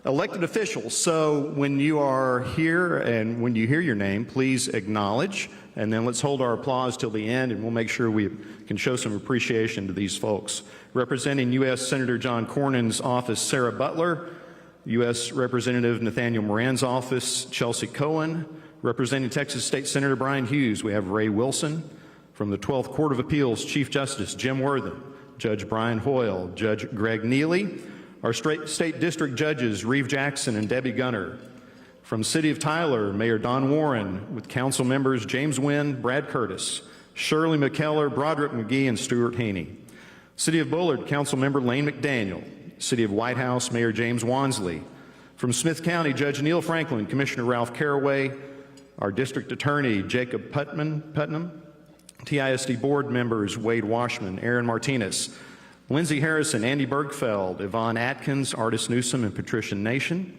elected officials. So when you are here and when you hear your name, please acknowledge, and then let's hold our applause till the end, and we'll make sure we can show some appreciation to these folks. Representing U.S. Senator John Cornyn's office, Sarah Butler. U.S. Representative Nathaniel Moran's office, Chelsea Cohen. Representing Texas State Senator Brian Hughes, we have Ray Wilson. From the 12th Court of Appeals, Chief Justice Jim Worthen, Judge Brian Hoyle, Judge Greg Neely. Our state district judges, Reeve Jackson and Debbie Gunner. From City of Tyler, Mayor Don Warren, with council members James Wynn, Brad Curtis, Shirley McKellar, Broderick McGee, and Stuart Haney. City of Bullard, Council Member Lane McDaniel. City of White House, Mayor James Wansley. From Smith County, Judge Neil Franklin, Commissioner Ralph Caraway, our District Attorney Jacob Putnam, TISD Board members Wade Washman, Aaron Martinez, Lindsay Harrison, Andy Bergfeld, Yvonne Atkins, Artis Newsom, and Patricia Nation.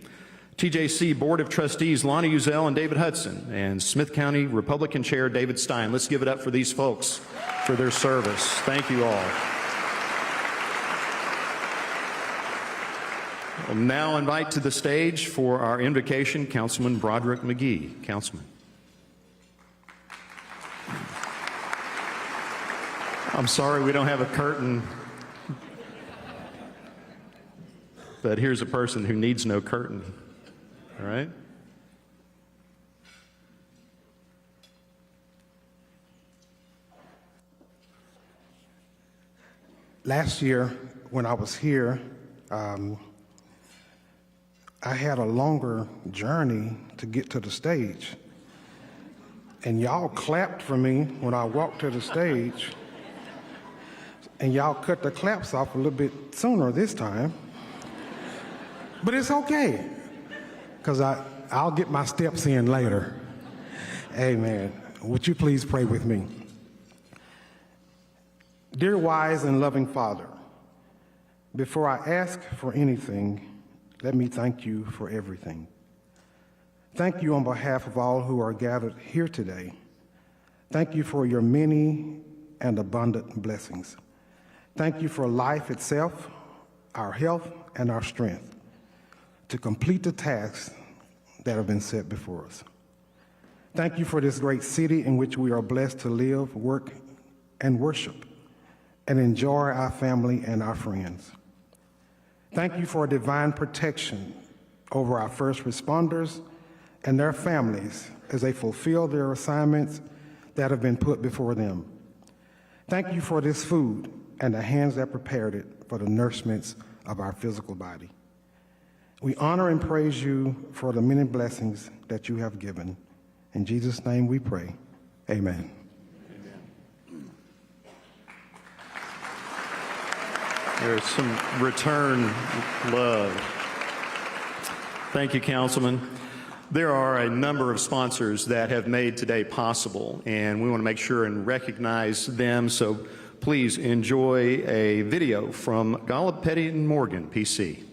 TJC Board of Trustees Lonnie Uzel and David Hudson, and Smith County Republican Chair David Stein. Let's give it up for these folks for their service. Thank you all. I'll now invite to the stage for our invocation Councilman Broderick McGee. Councilman. I'm sorry we don't have a curtain, but here's a person who needs no curtain. All right? Last year, when I was here, I had a longer journey to get to the stage. And y'all clapped for me when I walked to the stage. And y'all cut the claps off a little bit sooner this time. But it's okay, because I'll get my steps in later. Amen. Would you please pray with me? Dear wise and loving Father, before I ask for anything, let me thank you for everything. Thank you on behalf of all who are gathered here today. Thank you for your many and abundant blessings. Thank you for life itself, our health, and our strength to complete the tasks that have been set before us. Thank you for this great city in which we are blessed to live, work, and worship, and enjoy our family and our friends. Thank you for divine protection over our first responders and their families as they fulfill their assignments that have been put before them. Thank you for this food and the hands that prepared it for the nourishments of our physical body. We honor and praise you for the many blessings that you have given. In Jesus' name we pray. Amen. There's some return love. Thank you, Councilman. There are a number of sponsors that have made today possible, and we want to make sure and recognize them. So please enjoy a video from Golub, Petty & Morgan, PC.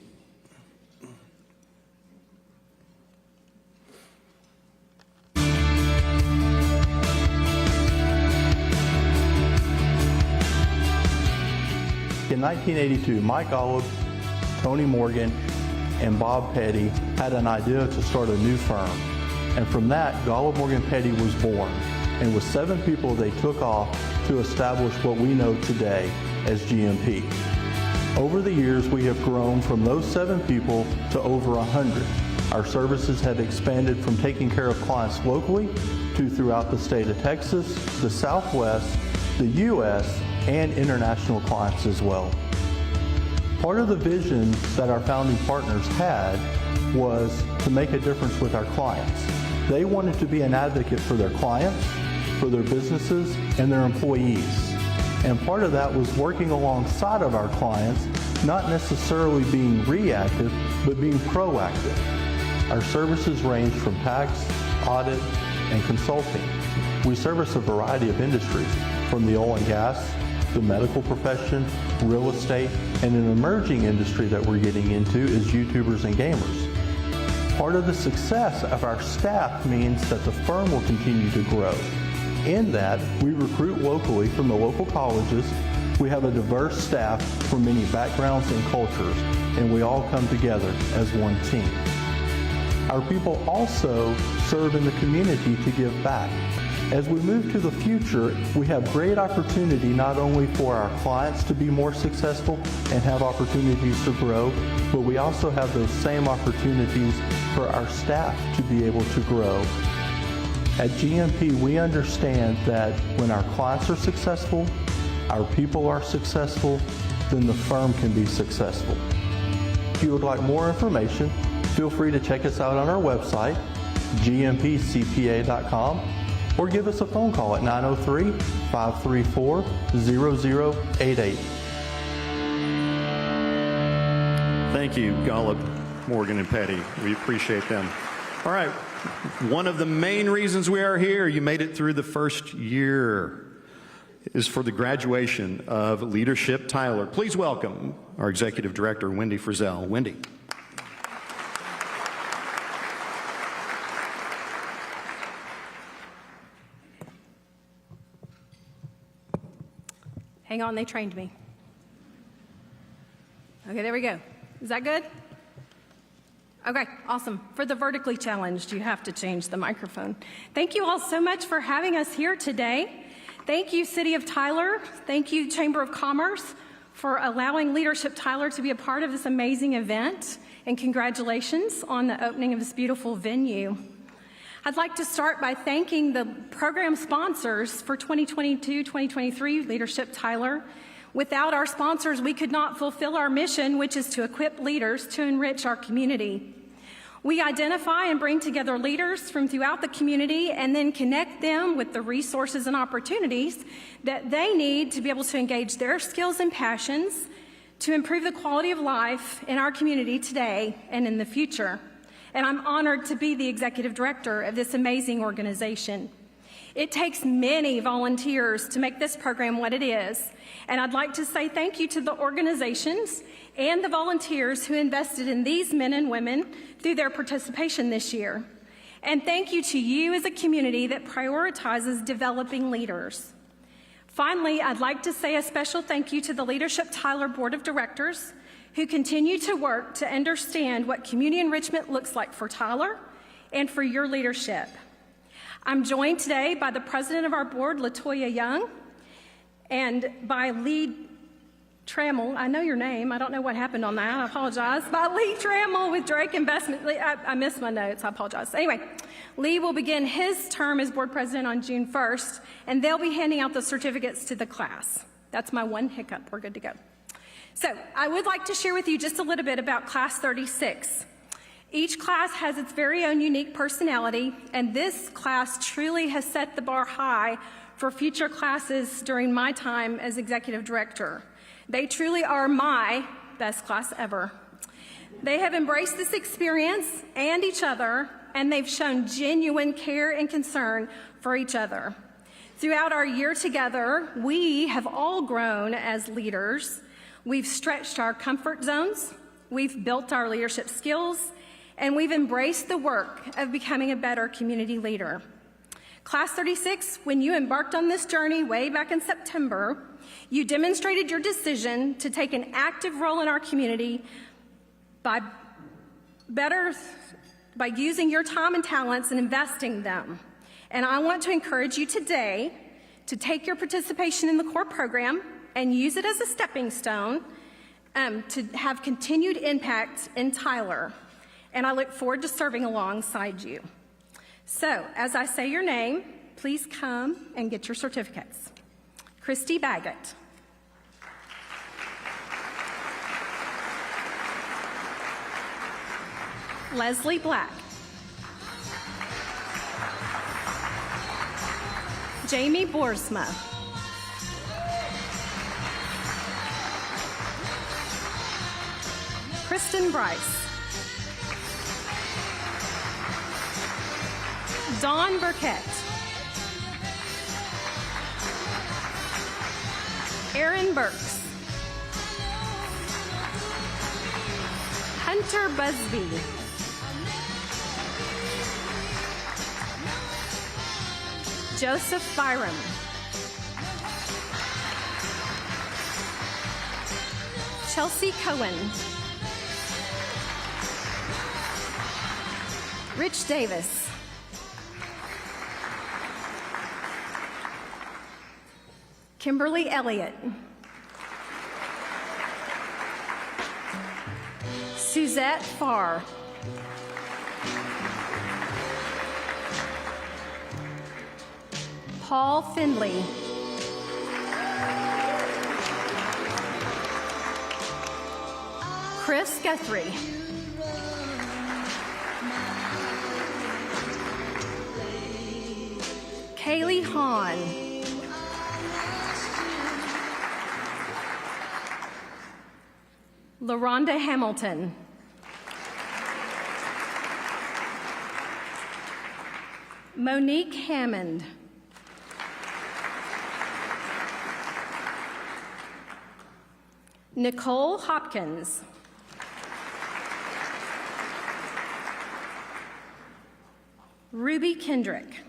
In 1982, Mike Golub, Tony Morgan, and Bob Petty had an idea to start a new firm. And from that, Golub Morgan Petty was born. And with 7 people, they took off to establish what we know today as GMP. Over the years, we have grown from those 7 people to over 100. Our services have expanded from taking care of clients locally to throughout the state of Texas, the Southwest, the U.S., and international clients as well. Part of the vision that our founding partners had was to make a difference with our clients. They wanted to be an advocate for their clients, for their businesses, and their employees. And part of that was working alongside of our clients, not necessarily being reactive, but being proactive. Our services range from tax, audit, and consulting. We service a variety of industries, from the oil and gas, the medical profession, real estate, and an emerging industry that we're getting into is YouTubers and gamers. Part of the success of our staff means that the firm will continue to grow. In that, we recruit locally from the local colleges We have a diverse staff from many backgrounds and cultures, and we all come together as one team. Our people also serve in the community to give back. As we move to the future, we have great opportunity not only for our clients to be more successful and have opportunities to grow, but we also have those same opportunities for our staff to be able to grow. At GMP, we understand that when our clients are successful, our people are successful, then the firm can be successful. If you would like more information, feel free to check us out on our website, gmpcpa.com, or give us a phone call at 903-534-0088. Thank you, Golub, Morgan, and Petty. We appreciate them. All right, one of the main reasons we are here, you made it through the first year, is for the graduation of Leadership Tyler. Please welcome our Executive Director, Wendy Frizzell. Wendy. Hang on, they trained me. Okay, there we go. Is that good? Okay, awesome. For the vertically challenged, you have to change the microphone. Thank you all so much for having us here today. Thank you, City of Tyler. Thank you, Chamber of Commerce, for allowing Leadership Tyler to be a part of this amazing event. And congratulations on the opening of this beautiful venue. I'd like to start by thanking the program sponsors for 2022-2023 Leadership Tyler. Without our sponsors, we could not fulfill our mission, which is to equip leaders to enrich our community. We identify and bring together leaders from throughout the community and then connect them with the resources and opportunities that they need to be able to engage their skills and passions to improve the quality of life in our community today and in the future. And I'm honored to be the executive director of this amazing organization. It takes many volunteers to make this program what it is, and I'd like to say thank you to the organizations and the volunteers who invested in these men and women through their participation this year. And thank you to you as a community that prioritizes developing leaders. Finally, I'd like to say a special thank you to the Leadership Tyler Board of Directors, who continue to work to understand what community enrichment looks like for Tyler and for your leadership. I'm joined today by the president of our board, LaToya Young, and by Lee Trammell. I know your name. I don't know what happened on that. I apologize. By Lee Trammell with Drake Investment. I missed my notes. I apologize. Anyway, Lee will begin his term as board president on June 1st, and they'll be handing out the certificates to the class. That's my one hiccup. We're good to go. So I would like to share with you just a little bit about Class 36. Each class has its very own unique personality, and this class truly has set the bar high for future classes during my time as executive director. They truly are my best class ever. They have embraced this experience and each other, and they've shown genuine care and concern for each other. Throughout our year together, we have all grown as leaders. We've stretched our comfort zones, we've built our leadership skills, and we've embraced the work of becoming a better community leader. Class 36, when you embarked on this journey way back in September, you demonstrated your decision to take an active role in our community by using your time and talents and investing them. And I want to encourage you today to take your participation in the core program and use it as a stepping stone to have continued impact in Tyler. And I look forward to serving alongside you. So, as I say your name, please come and get your certificates. Christy Baggett. Leslie Black. Jamie Boersma. Kristen Bryce. Dawn Burkett. Aaron Burks. Hunter Busby. Joseph Byram. Chelsea Cohen. Rich Davis. Kimberly Elliott. Suzette Farr. Paul Findley. Chris Guthrie. Kaylee Hahn. LaRonda Hamilton. Monique Hammond. Nicole Hopkins. Ruby Kendrick.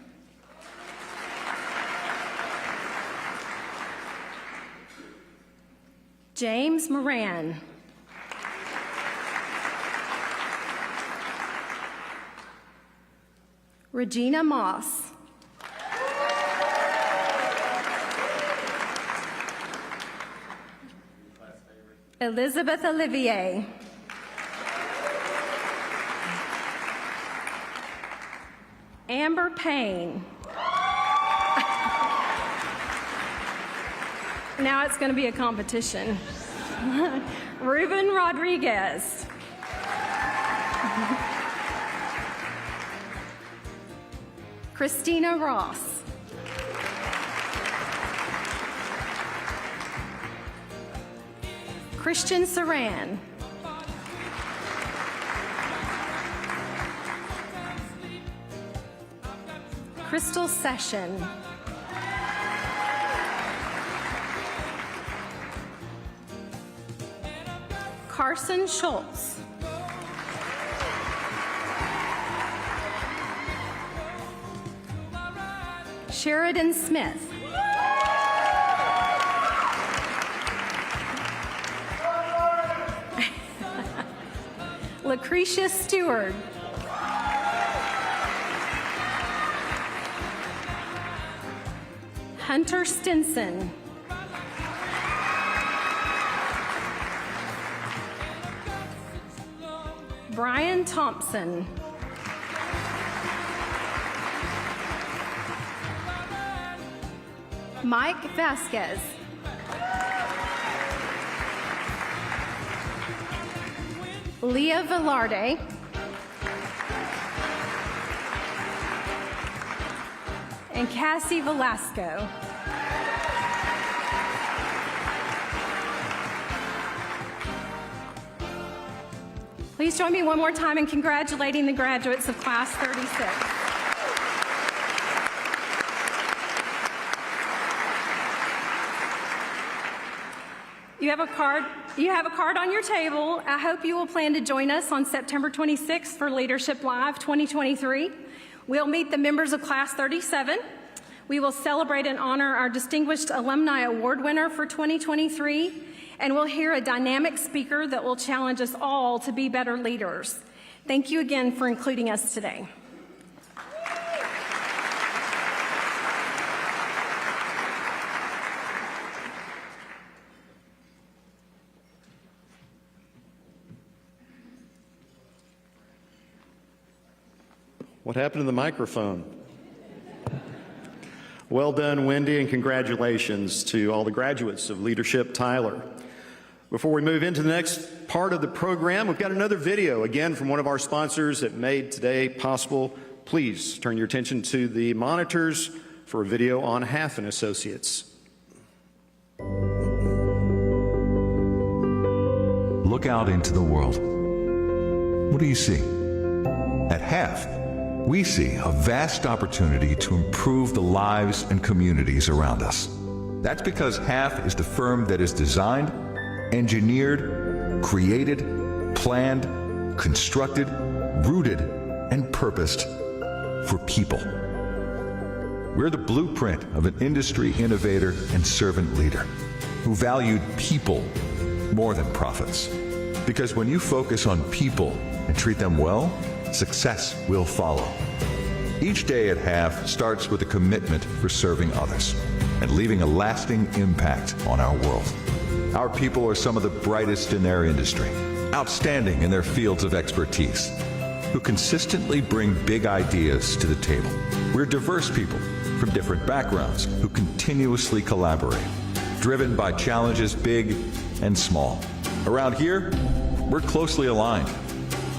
James Moran. Regina Moss. Elizabeth Olivier. Amber Payne. Now it's going to be a competition. Ruben Rodriguez. Christina Ross. Christian Saran. Crystal Session. Carson Schultz. Sheridan Smith. Lucretia Stewart. Hunter Stinson. Brian Thompson. Mike Vasquez. Leah Velarde. And Cassie Velasco. Please join me one more time in congratulating the graduates of Class 36. You have a card on your table. I hope you will plan to join us on September 26th for Leadership Live 2023. We'll meet the members of Class 37. We will celebrate and honor our Distinguished Alumni Award winner for 2023, and we'll hear a dynamic speaker that will challenge us all to be better leaders. Thank you again for including us today. What happened to the microphone? Well done, Wendy, and congratulations to all the graduates of Leadership Tyler. Before we move into the next part of the program, we've got another video, again, from one of our sponsors that made today possible. Please turn your attention to the monitors for a video on Half and Associates. Look out into the world. What do you see? At Half, we see a vast opportunity to improve the lives and communities around us. That's because Half is the firm that is designed, engineered, created, planned, constructed, rooted, and purposed for people. We're the blueprint of an industry innovator and servant leader who valued people more than profits. Because when you focus on people and treat them well, success will follow. Each day at HAF starts with a commitment for serving others and leaving a lasting impact on our world. Our people are some of the brightest in their industry, outstanding in their fields of expertise, who consistently bring big ideas to the table. We're diverse people from different backgrounds who continuously collaborate, driven by challenges big and small. Around here, we're closely aligned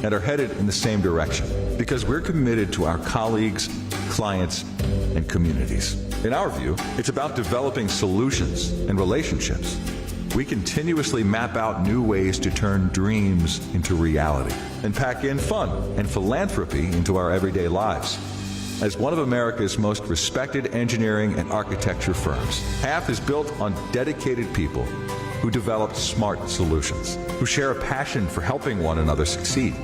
and are headed in the same direction because we're committed to our colleagues, clients, and communities. In our view, it's about developing solutions and relationships. We continuously map out new ways to turn dreams into reality and pack in fun and philanthropy into our everyday lives. As one of America's most respected engineering and architecture firms, HAF is built on dedicated people who develop smart solutions, who share a passion for helping one another succeed.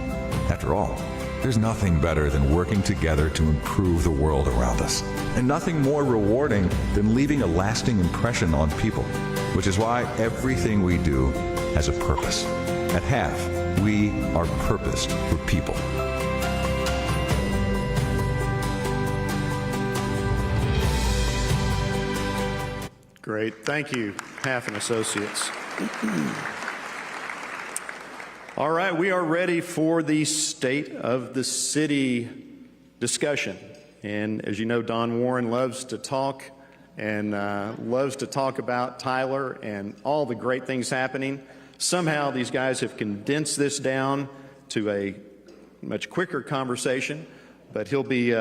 After all, there's nothing better than working together to improve the world around us, and nothing more rewarding than leaving a lasting impression on people, which is why everything we do has a purpose. At HAF, we are purposed for people. Great. Thank you, HAF and Associates. All right, we are ready for the State of the City discussion. And as you know, Don Warren loves to talk and loves to talk about Tyler and all the great things happening. Somehow these guys have condensed this down to a much quicker conversation, but he'll be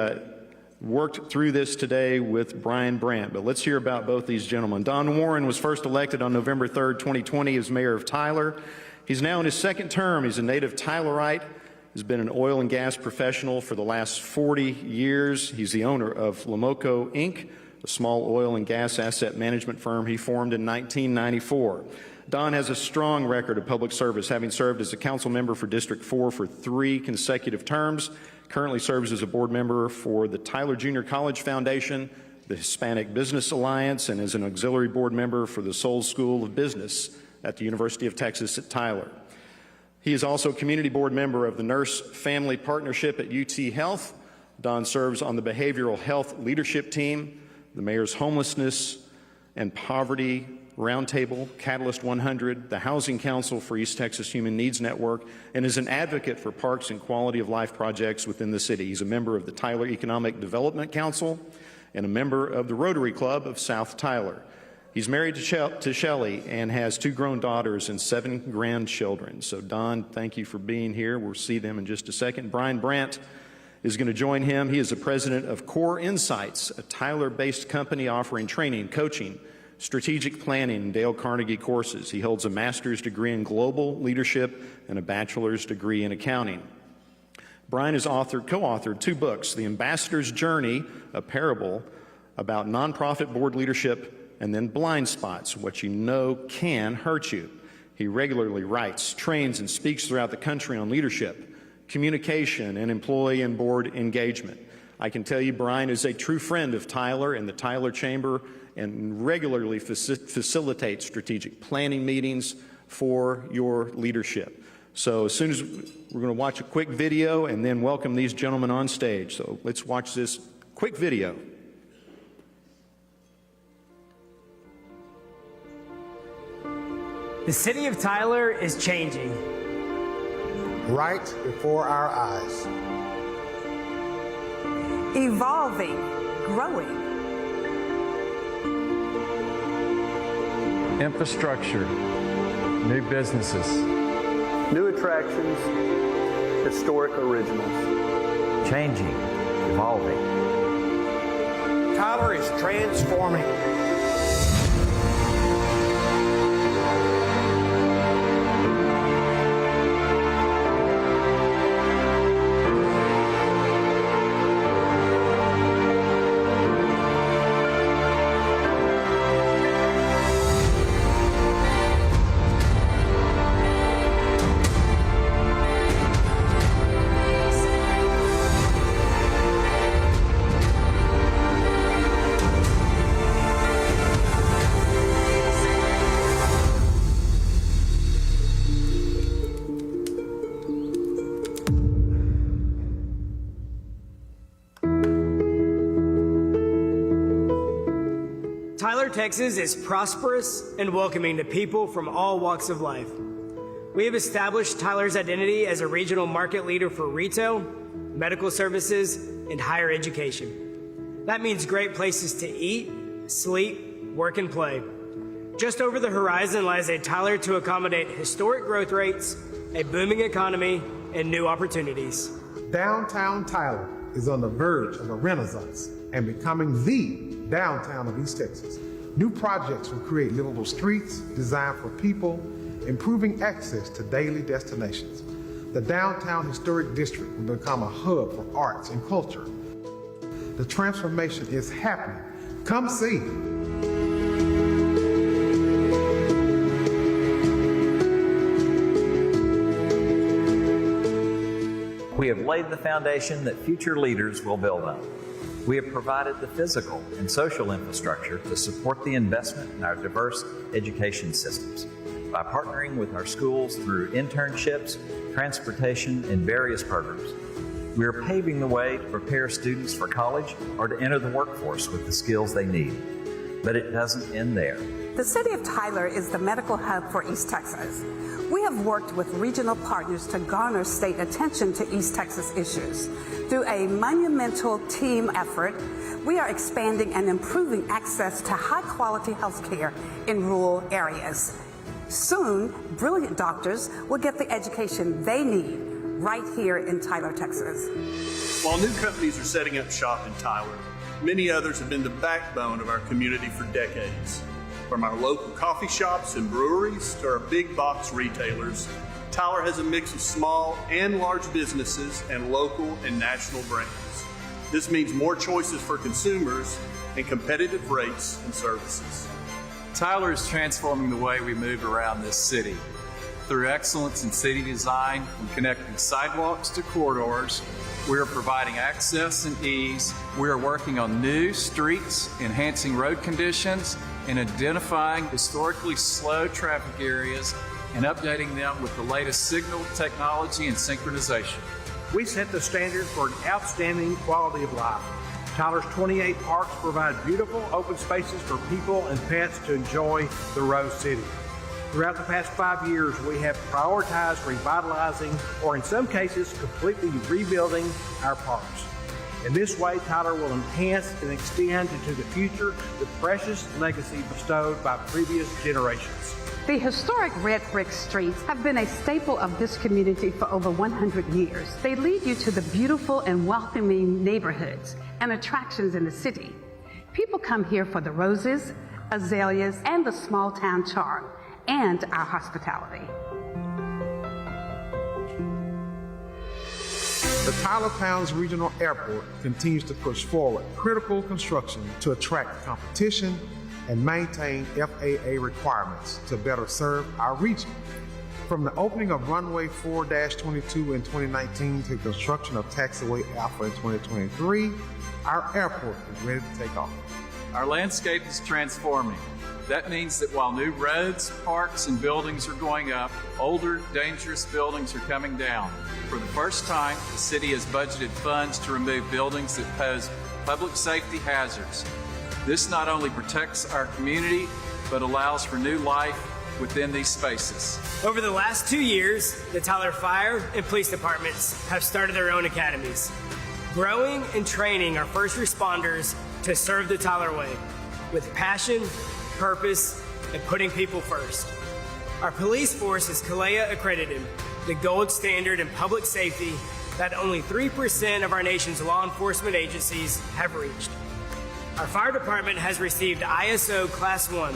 worked through this today with Brian Brandt. But let's hear about both these gentlemen. Don Warren was first elected on November 3rd, 2020 as mayor of Tyler. He's now in his second term. He's a native Tylerite. He's been an oil and gas professional for the last 40 years. He's the owner of Lamoco, Inc., a small oil and gas asset management firm he formed in 1994. Don has a strong record of public service, having served as a council member for District 4 for 3 consecutive terms. Currently serves as a board member for the Tyler Junior College Foundation, the Hispanic Business Alliance, and as an auxiliary board member for the Soul School of Business at the University of Texas at Tyler. He is also a community board member of the Nurse Family Partnership at UT Health. Don serves on the Behavioral Health Leadership Team, the Mayor's Homelessness and Poverty Roundtable, Catalyst 100, the Housing Council for East Texas Human Needs Network, and is an advocate for parks and quality of life projects within the city. He's a member of the Tyler Economic Development Council and a member of the Rotary Club of South Tyler. He's married to Shelley and has 2 grown daughters and 7 grandchildren. So Don, thank you for being here. We'll see them in just a second. Brian Brandt is going to join him. He is the president of Core Insights, a Tyler-based company offering training, coaching, strategic planning, and Dale Carnegie courses. He holds a master's degree in global leadership and a bachelor's degree in accounting. Brian has co-authored 2 books, The Ambassador's Journey, a parable about nonprofit board leadership, and then Blind Spots, what you know can hurt you. He regularly writes, trains, and speaks throughout the country on leadership, communication, and employee and board engagement. I can tell you Brian is a true friend of Tyler and the Tyler Chamber and regularly facilitates strategic planning meetings for your leadership. So as soon as we're going to watch a quick video and then welcome these gentlemen on stage. So let's watch this quick video. The city of Tyler is changing. Right before our eyes. Evolving, growing. Infrastructure, new businesses, new attractions, historic originals. changing, evolving. Tyler is transforming. Tyler, Texas is prosperous and welcoming to people from all walks of life. We have established Tyler's identity as a regional market leader for retail, medical services, and higher education. That means great places to eat, sleep, work, and play. Just over the horizon lies a Tyler to accommodate historic growth rates, a booming economy, and new opportunities. Downtown Tyler is on the verge of a renaissance and becoming the downtown of East Texas. New projects will create livable streets designed for people, improving access to daily destinations. The downtown historic district will become a hub for arts and culture. The transformation is happening. Come see. We have laid the foundation that future leaders will build on. We have provided the physical and social infrastructure to support the investment in our diverse education systems. By partnering with our schools through internships, transportation, and various programs, we are paving the way to prepare students for college or to enter the workforce with the skills they need. But it doesn't end there. The City of Tyler is the medical hub for East Texas. We have worked with regional partners to garner state attention to East Texas issues. Through a monumental team effort, we are expanding and improving access to high-quality health care in rural areas. Soon, brilliant doctors will get the education they need right here in Tyler, Texas. While new companies are setting up shop in Tyler, many others have been the backbone of our community for decades. From our local coffee shops and breweries to our big box retailers, Tyler has a mix of small and large businesses and local and national brands. This means more choices for consumers and competitive rates and services. Tyler is transforming the way we move around this city. Through excellence in city design, from connecting sidewalks to corridors, we are providing access and ease. We are working on new streets, enhancing road conditions, and identifying historically slow traffic areas and updating them with the latest signal technology and synchronization. We set the standard for an outstanding quality of life. Tyler's 28 parks provide beautiful open spaces for people and pets to enjoy the Rose City. Throughout the past 5 years, we have prioritized revitalizing, or in some cases, completely rebuilding our parks. In this way, Tyler will enhance and extend into the future the precious legacy bestowed by previous generations. The historic red brick streets have been a staple of this community for over 100 years. They lead you to the beautiful and welcoming neighborhoods and attractions in the city. People come here for the roses, azaleas, and the small town charm, and our hospitality. The Tyler Towns Regional Airport continues to push forward critical construction to attract competition and maintain FAA requirements to better serve our region. From the opening of runway 4-22 in 2019 to the construction of taxiway Alpha in 2023, our airport is ready to take off. Our landscape is transforming. That means that while new roads, parks, and buildings are going up, older, dangerous buildings are coming down. For the first time, the city has budgeted funds to remove buildings that pose public safety hazards. This not only protects our community, but allows for new life within these spaces. Over the last 2 years, the Tyler Fire and Police Departments have started their own academies, growing and training our first responders to serve the Tyler way with passion, purpose, and putting people first. Our police force is CALEA accredited, the gold standard in public safety that only 3% of our nation's law enforcement agencies have reached. Our fire department has received ISO Class 1,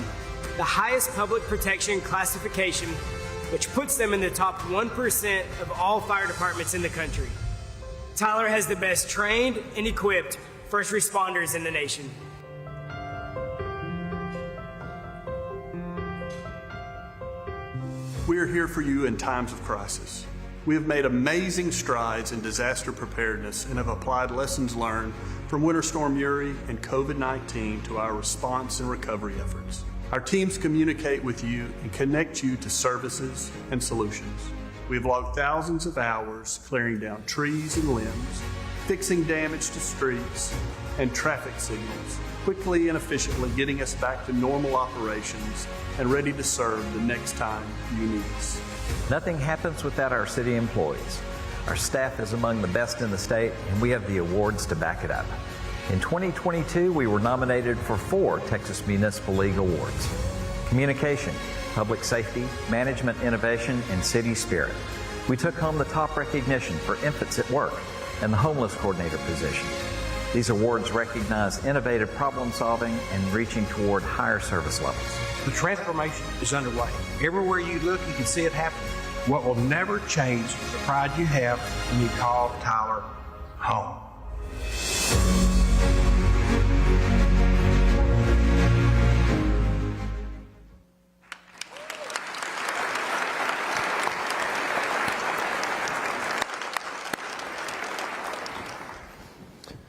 the highest public protection classification, which puts them in the top 1% of all fire departments in the country. Tyler has the best trained and equipped first responders in the nation. We are here for you in times of crisis. We have made amazing strides in disaster preparedness and have applied lessons learned from Winter Storm Uri and COVID-19 to our response and recovery efforts. Our teams communicate with you and connect you to services and solutions. We have logged thousands of hours clearing down trees and limbs, fixing damage to streets and traffic signals, quickly and efficiently getting us back to normal operations and ready to serve the next time you need us. Nothing happens without our city employees. Our staff is among the best in the state, and we have the awards to back it up. In 2022, we were nominated for 4 Texas Municipal League awards: Communication, Public Safety, Management Innovation, and City Spirit. We took home the top recognition for Infants at Work and the Homeless Coordinator position. These awards recognize innovative problem solving and reaching toward higher service levels. The transformation is underway. Everywhere you look, you can see it happening. What will never change is the pride you have when you call Tyler home.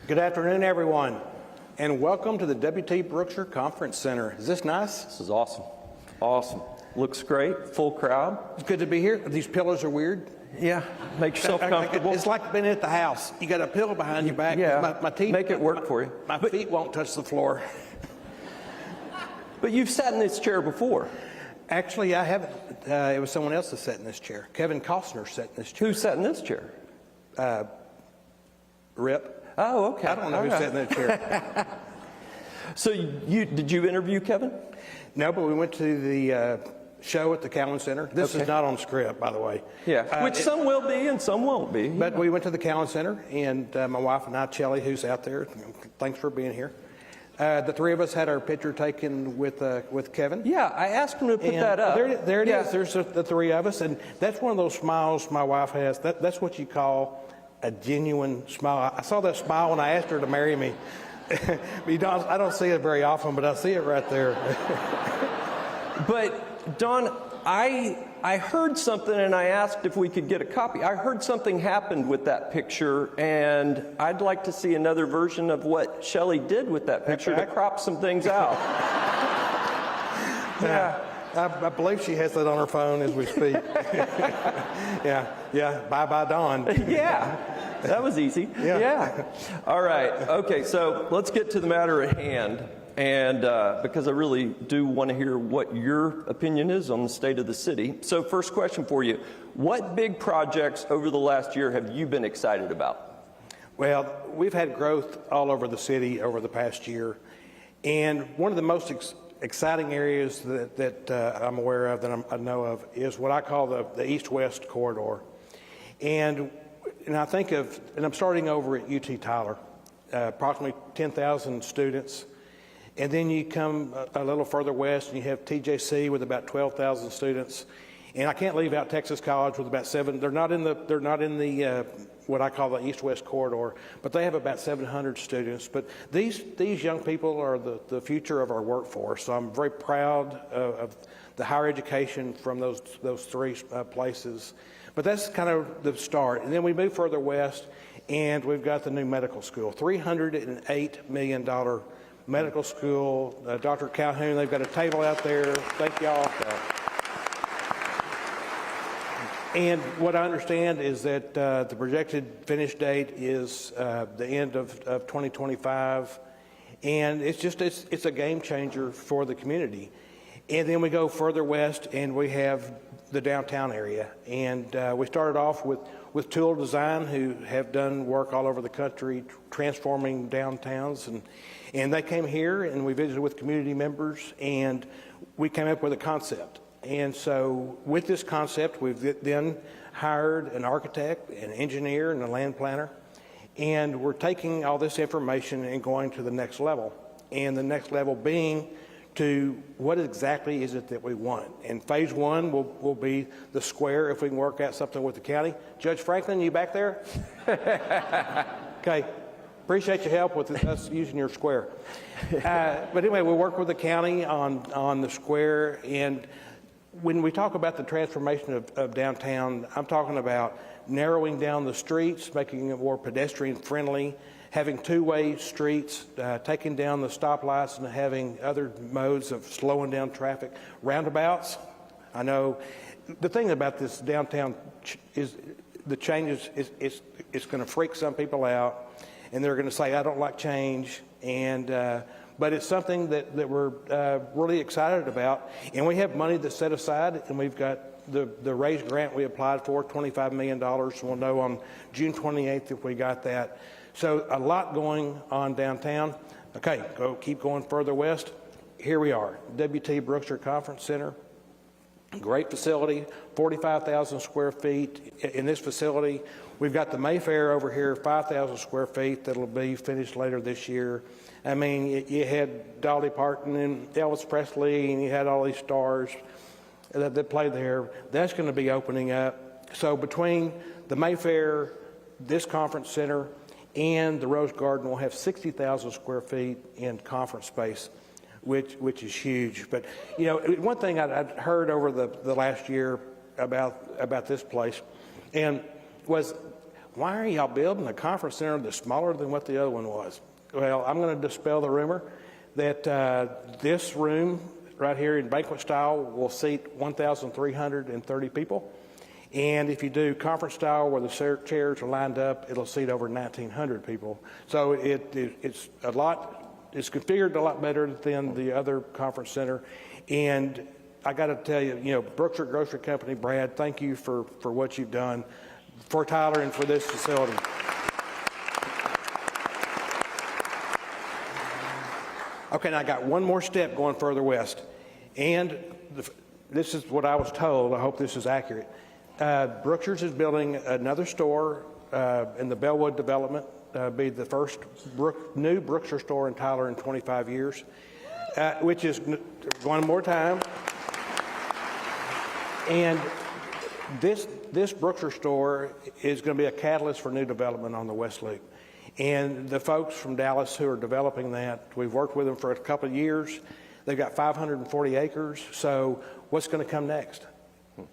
Good afternoon, everyone, and welcome to the WT Brookshire Conference Center. Is this nice? This is awesome. Awesome. Looks great. Full crowd. It's good to be here. These pillows are weird. Yeah. Make yourself comfortable. It's like being at the house. You got a pillow behind your back. Yeah. My teeth, make it work for you. My feet won't touch the floor. But you've sat in this chair before. Actually, I haven't. It was someone else that sat in this chair. Kevin Costner sat in this chair. Who sat in this chair? Rip. Oh, okay. I don't know who sat in that chair. So did you interview Kevin? No, but we went to the show at the Cowan Center. This is not on script, by the way. Yeah, which some will be and some won't be. But we went to the Cowan Center, and my wife and I, Shelly, who's out there, thanks for being here. The 3 of us had our picture taken with Kevin. Yeah, I asked him to put that up. There it is. There's the 3 of us, and that's one of those smiles my wife has. That's what you call a genuine smile. I saw that smile when I asked her to marry me. I don't see it very often, but I see it right there. But Don, I heard something and I asked if we could get a copy. I heard something happened with that picture, and I'd like to see another version of what Shelley did with that picture to crop some things out. Yeah. I believe she has that on her phone as we speak. Yeah. Bye-bye, Dawn. Yeah, that was easy. Yeah. All right. Okay, so let's get to the matter at hand. And because I really do want to hear what your opinion is on the state of the city. So first question for you. What big projects over the last year have you been excited about? Well, we've had growth all over the city over the past year. And one of the most exciting areas that I'm aware of, that I know of, is what I call the East-West corridor. And I think of, and I'm starting over at UT Tyler, approximately 10,000 students. And then you come a little further west and you have TJC with about 12,000 students. And I can't leave out Texas College with about 7. They're not in the what I call the East-West corridor, but they have about 700 students. But these young people are the future of our workforce. So I'm very proud of the higher education from those 3 places. But that's kind of the start. And then we move further west, and we've got the new medical school, $308 million medical school. Dr. Calhoun, they've got a table out there. Thank y'all. And what I understand is that the projected finish date is the end of 2025. And it's a game changer for the community. And then we go further west and we have the downtown area. And we started off with Tool Design, who have done work all over the country transforming downtowns. And they came here and we visited with community members and we came up with a concept. And so with this concept, we've then hired an architect, an engineer, and a land planner. And we're taking all this information and going to the next level. And the next level being to what exactly is it that we want. And phase 1 will be the square, if we can work out something with the county. Judge Franklin, you back there? Okay. Appreciate your help with us using your square. But anyway, we'll work with the county on the square. And when we talk about the transformation of downtown, I'm talking about narrowing down the streets, making it more pedestrian friendly, having 2-way streets, taking down the stoplights and having other modes of slowing down traffic. Roundabouts, I know the thing about this downtown is the change is going to freak some people out, and they're going to say, I don't like change, but it's something that we're really excited about. And we have money that's set aside, and we've got the raise grant we applied for, $25 million. We'll know on June 28th if we got that. So a lot going on downtown. Okay, keep going further west. Here we are, WT Brookshire Conference Center. Great facility, 45,000 square feet. In this facility, we've got the Mayfair over here, 5,000 square feet, that'll be finished later this year. I mean, you had Dolly Parton and Elvis Presley, and you had all these stars that played there. That's going to be opening up. So between the Mayfair, this conference center, and the Rose Garden, we'll have 60,000 square feet in conference space, which is huge. But, you know, one thing I'd heard over the last year about this place and was, why are y'all building a conference center that's smaller than what the other one was? Well, I'm going to dispel the rumor that this room right here in banquet style will seat 1,330 people. And if you do conference style where the chairs are lined up, it'll seat over 1,900 people. So it's a lot, it's configured a lot better than the other conference center. And I got to tell you, you know, Brookshire Grocery Company, Brad, thank you for what you've done for Tyler and for this facility. Okay, now I got one more step going further west. And this is what I was told. I hope this is accurate. Brookshire's is building another store in the Bellwood development, be the first new Brookshire store in Tyler in 25 years, which is one more time. And this Brookshire store is going to be a catalyst for new development on the West Loop. And the folks from Dallas who are developing that, we've worked with them for a couple of years. They've got 540 acres. So what's going to come next?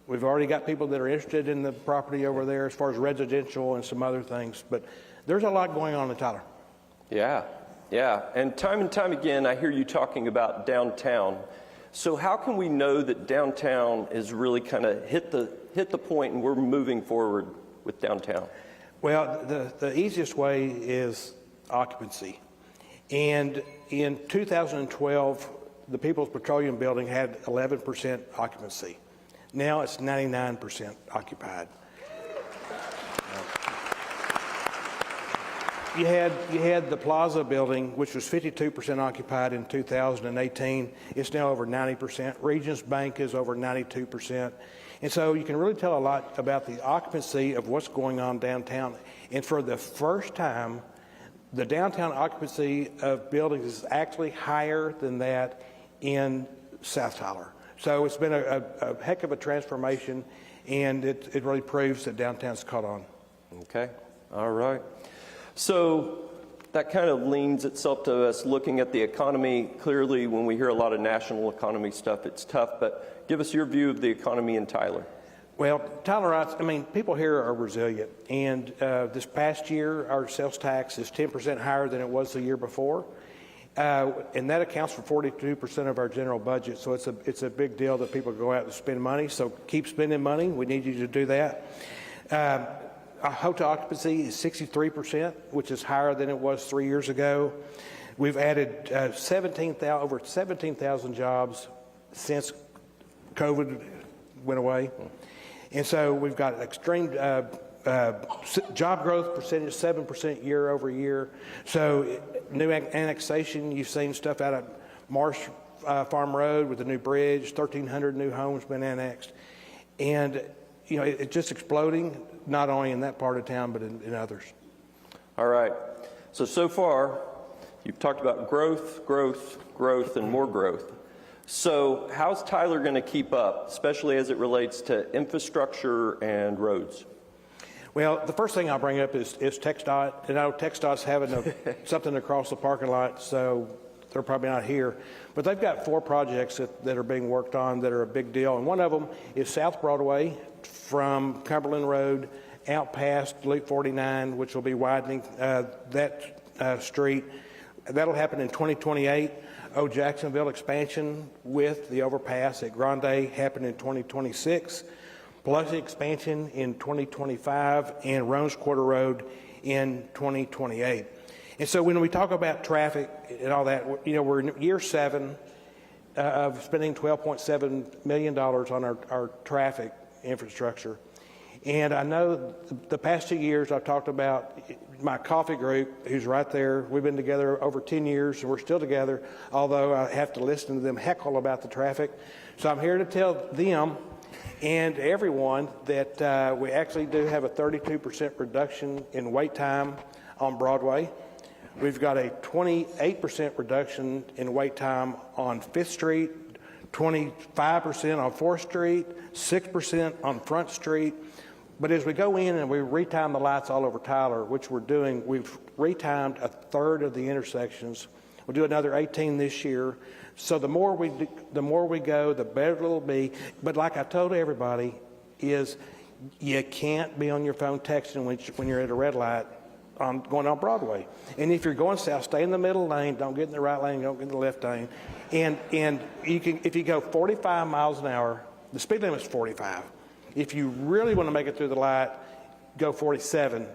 We've already got people that are interested in the property over there as far as residential and some other things. But there's a lot going on in Tyler. Yeah. And time again, I hear you talking about downtown. So how can we know that downtown is really kind of hit the point and we're moving forward with downtown? Well, the easiest way is occupancy. And in 2012, the People's Petroleum Building had 11% occupancy. Now it's 99% occupied. You had the Plaza Building, which was 52% occupied in 2018. It's now over 90%. Regions Bank is over 92%. And so you can really tell a lot about the occupancy of what's going on downtown. And for the first time, the downtown occupancy of buildings is actually higher than that in South Tyler. So it's been a heck of a transformation, and it really proves that downtown's caught on. Okay, all right. So that kind of leans itself to us looking at the economy. Clearly, when we hear a lot of national economy stuff, it's tough, but give us your view of the economy in Tyler. Well, Tylerites, I mean, people here are resilient, and this past year, our sales tax is 10% higher than it was the year before. And that accounts for 42% of our general budget. So it's a big deal that people go out and spend money. So keep spending money. We need you to do that. Our hotel occupancy is 63%, which is higher than it was 3 years ago. We've added over 17,000 jobs since COVID went away. And so we've got extreme job growth percentage, 7% year over year. So new annexation, you've seen stuff out of Marsh Farm Road with the new bridge, 1,300 new homes been annexed. And, you know, it's just exploding, not only in that part of town, but in others. All right. So far, you've talked about growth, and more growth. So how's Tyler going to keep up, especially as it relates to infrastructure and roads? Well, the first thing I'll bring up is TxDOT. And I know TxDOT's having something across the parking lot, so they're probably not here. But they've got 4 projects that are being worked on that are a big deal. And one of them is South Broadway from Cumberland Road out past Loop 49, which will be widening that street. That'll happen in 2028. Jacksonville expansion with the overpass at Grande happened in 2026. Biloxi expansion in 2025, and Roans Quarter Road in 2028. And so when we talk about traffic and all that, we're in year 7 of spending $12.7 million on our traffic infrastructure. And I know the past 2 years I've talked about my coffee group, who's right there. We've been together over 10 years, and we're still together, although I have to listen to them heckle about the traffic. So I'm here to tell them and everyone that we actually do have a 32% reduction in wait time on Broadway. We've got a 28% reduction in wait time on 5th Street, 25% on 4th Street, 6% on Front Street. But as we go in and we retime the lights all over Tyler, which we're doing, we've retimed a third of the intersections. We'll do another 18 this year. So the more we go, the better it'll be. But like I told everybody, is you can't be on your phone texting when you're at a red light going on Broadway. And if you're going south, stay in the middle lane. Don't get in the right lane. Don't get in the left lane. And you can, if you go 45 miles an hour, the speed limit is 45. If you really want to make it through the light, go 47.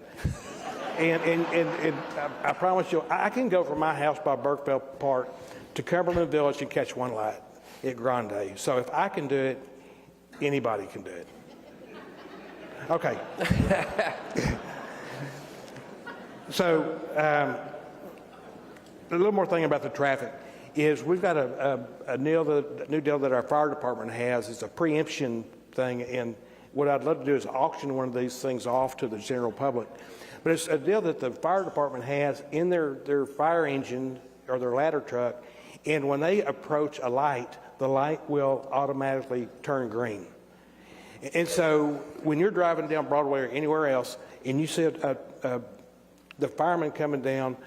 and I promise you, I can go from my house by Burkeville Park to Cumberland Village and catch one light at Grande. So if I can do it, anybody can do it. Okay. So a little more thing about the traffic is we've got a new deal that our fire department has. It's a preemption thing, and what I'd love to do is auction one of these things off to the general public. But it's a deal that the fire department has in their fire engine or their ladder truck, and when they approach a light, the light will automatically turn green. And so when you're driving down Broadway or anywhere else, and you see the fireman coming down,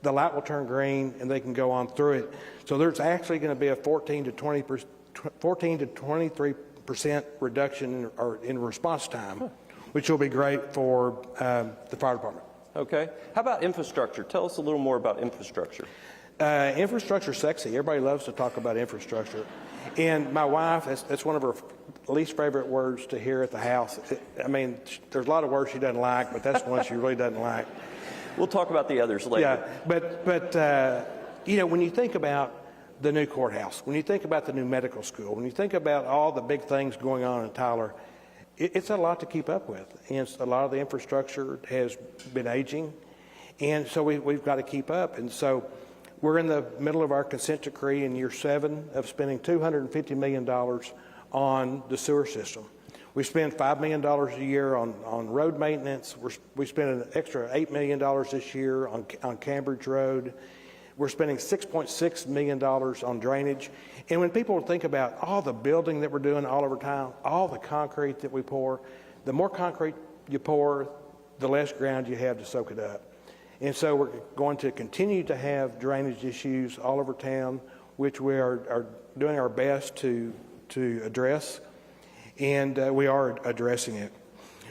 the light will turn green and they can go on through it. So there's actually going to be a 14 to 23% reduction in response time, which will be great for the fire department. Okay. How about infrastructure? Tell us a little more about infrastructure. Infrastructure's sexy. Everybody loves to talk about infrastructure. And my wife, that's one of her least favorite words to hear at the house. I mean, there's a lot of words she doesn't like, but that's one she really doesn't like. We'll talk about the others later. Yeah, but when you think about the new courthouse, when you think about the new medical school, when you think about all the big things going on in Tyler, it's a lot to keep up with. And a lot of the infrastructure has been aging, and so we've got to keep up. And so we're in the middle of our consent decree in year 7 of spending $250 million on the sewer system. We spend $5 million a year on road maintenance. We spend an extra $8 million this year on Cambridge Road. We're spending $6.6 million on drainage. And when people think about all the building that we're doing all over town, all the concrete that we pour, the more concrete you pour, the less ground you have to soak it up. And so we're going to continue to have drainage issues all over town, which we are doing our best to address. And we are addressing it.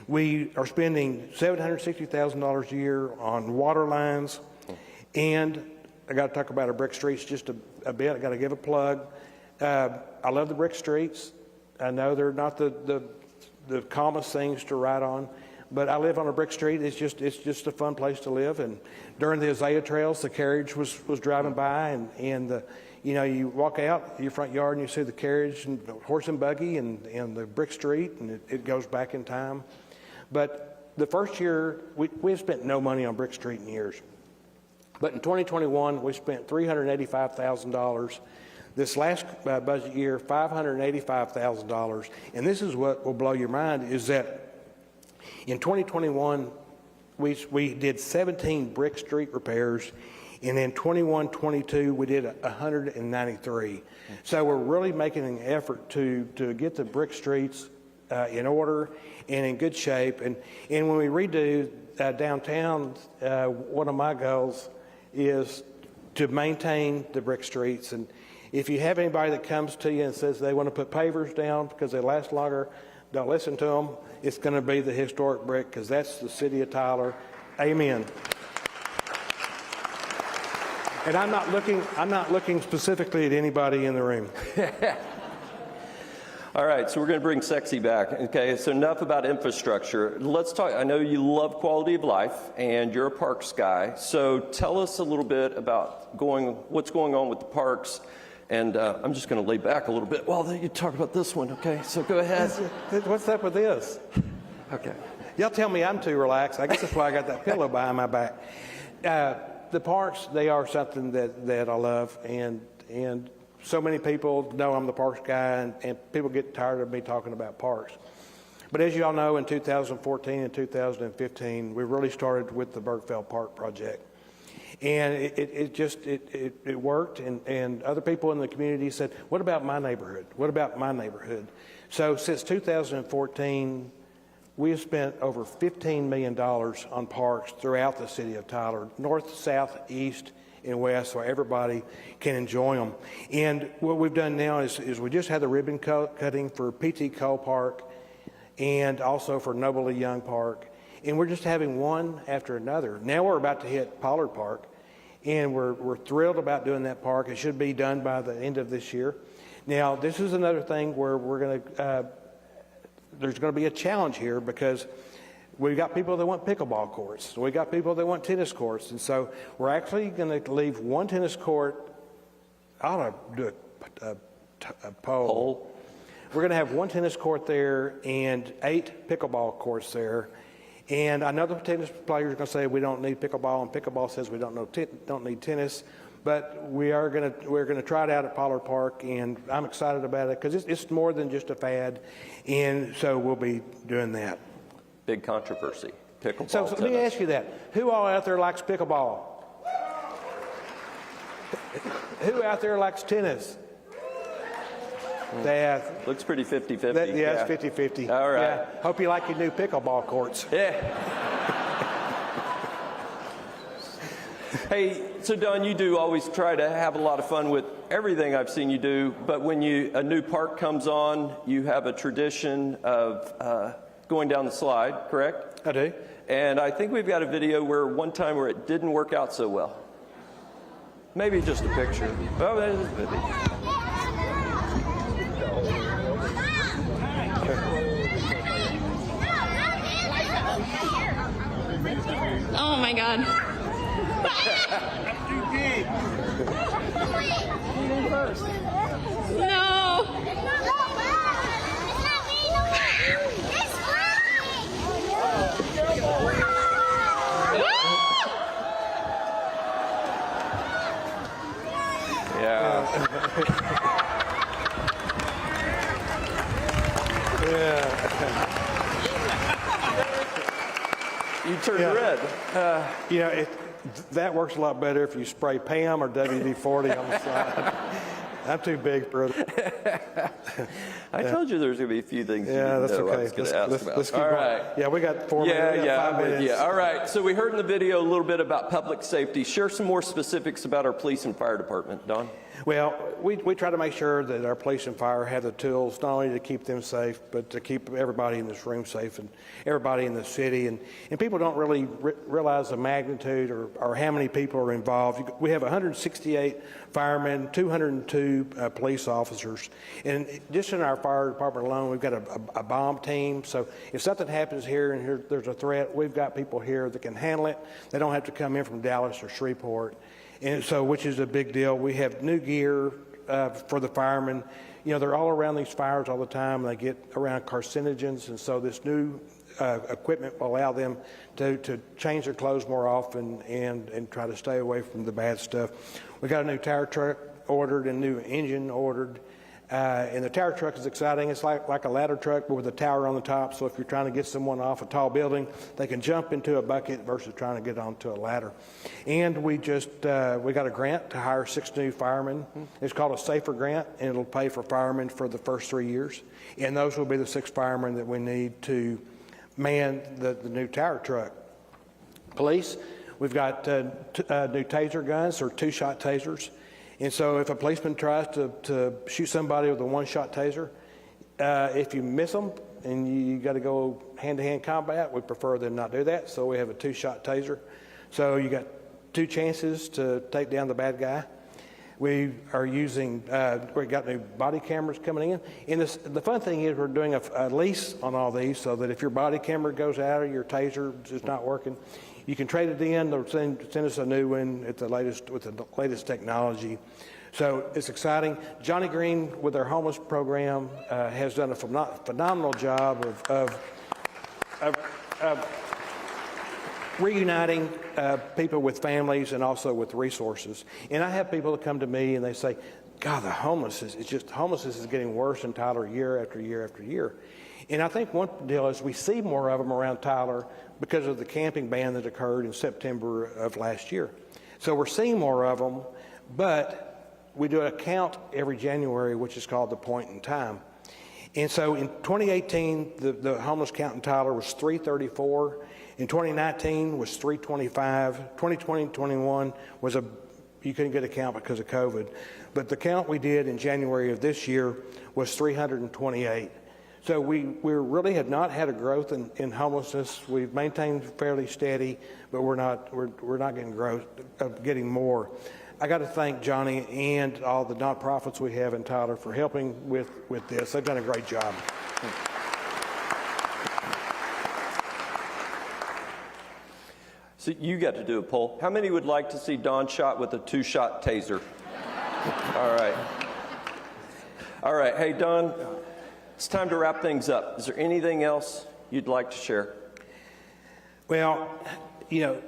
We are spending $760,000 a year on water lines, and I got to talk about our brick streets just a bit. I got to give a plug. I love the brick streets. I know they're not the calmest things to ride on, but I live on a brick street. It's just a fun place to live. And during the Azalea Trails, the carriage was driving by, and you walk out your front yard and you see the carriage and the horse and buggy and the brick street, and it goes back in time. But the first year, we have spent no money on Brick Street in years. But in 2021, we spent $385,000. This last budget year, $585,000. And this is what will blow your mind, is that in 2021, we did 17 Brick Street repairs. And in 21-22, we did 193. So we're really making an effort to get the brick streets in order and in good shape. And when we redo downtown, one of my goals is to maintain the brick streets. And if you have anybody that comes to you and says they want to put pavers down because they last longer, don't listen to them. It's going to be the historic brick, because that's the city of Tyler. Amen. And I'm not looking specifically at anybody in the room. All right, so we're going to bring sexy back. Okay, so enough about infrastructure. Let's talk. I know you love quality of life, and you're a parks guy. So tell us a little bit about what's going on with the parks. And I'm just going to lay back a little bit while you talk about this one. Okay, so go ahead. What's up with this? Okay. Y'all tell me I'm too relaxed. I guess that's why I got that pillow behind my back. The parks, they are something that I love, and so many people know I'm the parks guy, and people get tired of me talking about parks. But as you all know, in 2014 and 2015, we really started with the Bergfeld Park project. And it worked, and other people in the community said, what about my neighborhood? What about my neighborhood? So since 2014, we have spent over $15 million on parks throughout the city of Tyler, north, south, east, and west, so everybody can enjoy them. And what we've done now is we just had the ribbon cutting for P.T. Cole Park and also for Noble Lee Young Park. And we're just having one after another. Now we're about to hit Pollard Park, and we're thrilled about doing that park. It should be done by the end of this year. Now, this is another thing where there's going to be a challenge here, because we've got people that want pickleball courts. We've got people that want tennis courts. And so we're actually going to leave one tennis court. I ought to do a poll. We're going to have one tennis court there and 8 pickleball courts there. And I know the tennis players are going to say we don't need pickleball, and pickleball says we don't need tennis. But we're going to try it out at Pollard Park, and I'm excited about it because it's more than just a fad. And so we'll be doing that. Big controversy. Pickleball. So let me ask you that. Who all out there likes pickleball? Who out there likes tennis? That looks pretty 50-50. Yeah, it's 50-50. All right. Yeah. Hope you like your new pickleball courts. Yeah. Hey, so Don, you do always try to have a lot of fun with everything I've seen you do, but when a new park comes on, you have a tradition of going down the slide, correct? I do. And I think we've got a video one time where it didn't work out so well. Maybe just a picture. Oh, that is a video. Oh my God. No. Yeah. You turned red. That works a lot better if you spray Pam or WD-40 on the side. I'm too big for it. I told you there's going to be a few things you didn't that's know okay. I was going to ask about. Let's keep All going. right. Yeah, we got 4 minutes. We got 5 minutes. Yeah. All right. So we heard in the video a little bit about public safety. Share some more specifics about our police and fire department, Don. Well, we try to make sure that our police and fire have the tools not only to keep them safe, but to keep everybody in this room safe and everybody in the city. And people don't really realize the magnitude or how many people are involved. We have 168 firemen, 202 police officers. And just in our fire department alone, we've got a bomb team. So if something happens here and there's a threat, we've got people here that can handle it. They don't have to come in from Dallas or Shreveport. And so, which is a big deal. We have new gear for the firemen. They're all around these fires all the time. They get around carcinogens, and so this new equipment will allow them to change their clothes more often and try to stay away from the bad stuff. We got a new tower truck ordered and new engine ordered. And the tower truck is exciting. It's like a ladder truck, but with a tower on the top. So if you're trying to get someone off a tall building, they can jump into a bucket versus trying to get onto a ladder. And we got a grant to hire 6 new firemen. It's called a SAFER grant, and it'll pay for firemen for the first 3 years. And those will be the 6 firemen that we need to man the new tower truck. Police, we've got new taser guns or 2-shot tasers. And so if a policeman tries to shoot somebody with a 1-shot taser, if you miss them and you got to go hand-to-hand combat, we prefer them not do that. So we have a 2-shot taser. So you got 2 chances to take down the bad guy. We are using, we got new body cameras coming in. And the fun thing is we're doing a lease on all these so that if your body camera goes out or your taser is not working, you can trade it in or send us a new one with the latest technology. So it's exciting. Johnny Green with their homeless program has done a phenomenal job of reuniting people with families and also with resources. And I have people that come to me and they say, God, the homelessness is getting worse in Tyler year after year after year. And I think one deal is we see more of them around Tyler because of the camping ban that occurred in September of last year. So we're seeing more of them, but we do a count every January, which is called the point in time. And so in 2018, the homeless count in Tyler was 334. In 2019 was 325. 2020 and 21 was you couldn't get a count because of COVID. But the count we did in January of this year was 328. So we really have not had a growth in homelessness. We've maintained fairly steady, but we're not getting growth, getting more. I got to thank Johnny and all the nonprofits we have in Tyler for helping with this. They've done a great job. So you got to do a poll. How many would like to see Don shot with a 2-shot taser? All right. All right. Hey, Don, it's time to wrap things up. Is there anything else you'd like to share? Well, you know,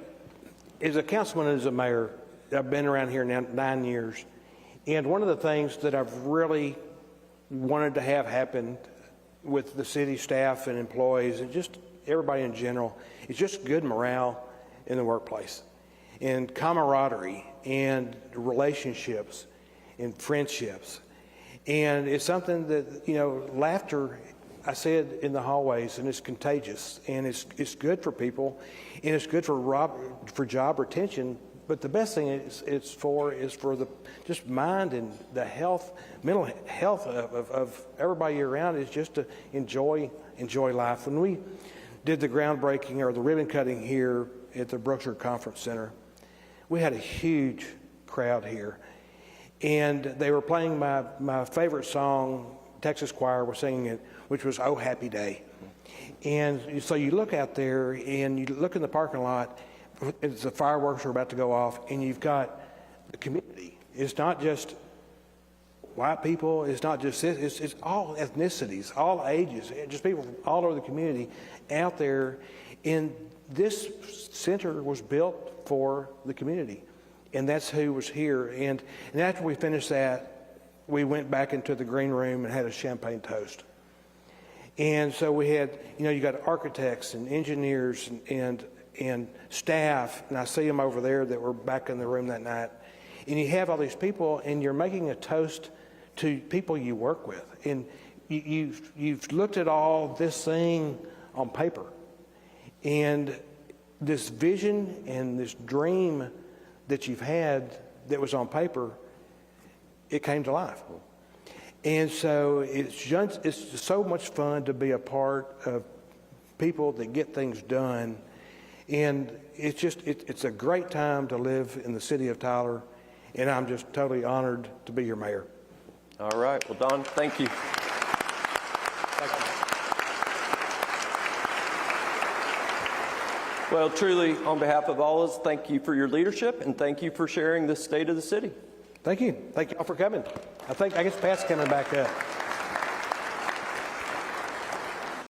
as a councilman and as a mayor, I've been around here now 9 years. And one of the things that I've really wanted to have happen with the city staff and employees and just everybody in general is just good morale in the workplace and camaraderie and relationships and friendships. And it's something that, you know, laughter, I said in the hallways, and it's contagious, and it's good for people, and it's good for job retention. But the best thing it's for the just mind and the mental health of everybody around is just to enjoy life. When we did the groundbreaking or the ribbon cutting here at the Brookshire Conference Center, we had a huge crowd here. And they were playing my favorite song, Texas Choir was singing it, which was Oh Happy Day. And so you look out there and you look in the parking lot, as the fireworks are about to go off, and you've got the community. It's not just white people, it's not just this, it's all ethnicities, all ages, just people all over the community out there. And this center was built for the community, and that's who was here. And after we finished that, we went back into the green room and had a champagne toast. And so we had, you know, you got architects and engineers and staff, and I see them over there that were back in the room that night. And you have all these people, and you're making a toast to people you work with. And you've looked at all this thing on paper. And this vision and this dream that you've had that was on paper, it came to life. And so it's just so much fun to be a part of people that get things done. And it's just, it's a great time to live in the city of Tyler, and I'm just totally honored to be your mayor. All right. Well, Don, thank you. Well, truly, on behalf of all of us, thank you for your leadership, and thank you for sharing the state of the city. Thank you. Thank you all for coming. I guess Pat's coming back up.